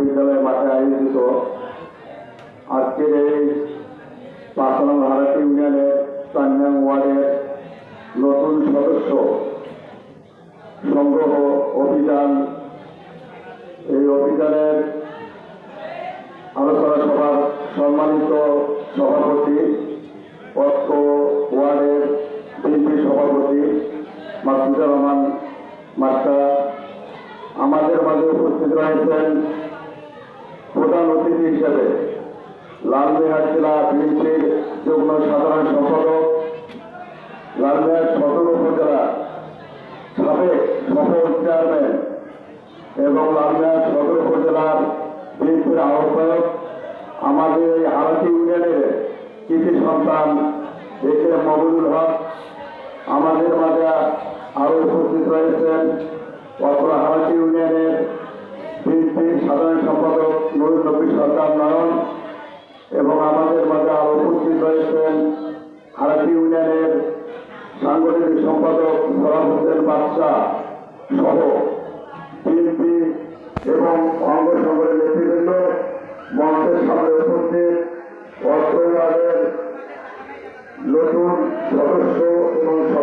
বিদ্যালয় মাঠে আয়োজিত আজকের এই ৫ নং হারাটি ইউনিয়নের ৪ নং ওয়ার্ডের নতুন সদস্য সংগ্রহ অভিযান, এই অভিযানের আলোচনা সভার সম্মানিত সভাপতি, অত্র ওয়ার্ডের বিএনপি সভাপতি মাসুদুর রহমান মাস্টার, আমাদের মাঝে উপস্থিত রয়েছেন প্রধান অতিথি হিসেবে লালমনিরহাট জেলা বিএনপির যুগ্ম সাধারণ সম্পাদক, লালমনিরহাট সদর উপজেলা সাবেক সফল চেয়ারম্যান এবং লালমনিরহাট সদর উপজেলার বিএনপির আহ্বায়ক, আমাদের এই হারাটি ইউনিয়নের কৃষি সন্তান একে মবিনুল হক। আমাদের মাঝে আরো উপস্থিত রয়েছেন অত্র হারাটি ইউনিয়নের বিএনপির সাধারণ সম্পাদক নুরুল নবী সরকার নয়ন এবং আমাদের মাঝে আরো উপস্থিত রয়েছেন হারাটি ইউনিয়নের সাংগঠনিক সম্পাদক সরাব হোসেন বাদশাহ সহ বিএনপি এবং অঙ্গ সংগঠনের নেতৃবৃন্দ। মঞ্চের সামনে উপস্থিত অত্র ওয়ার্ডের নতুন সদস্য এবং সদস্য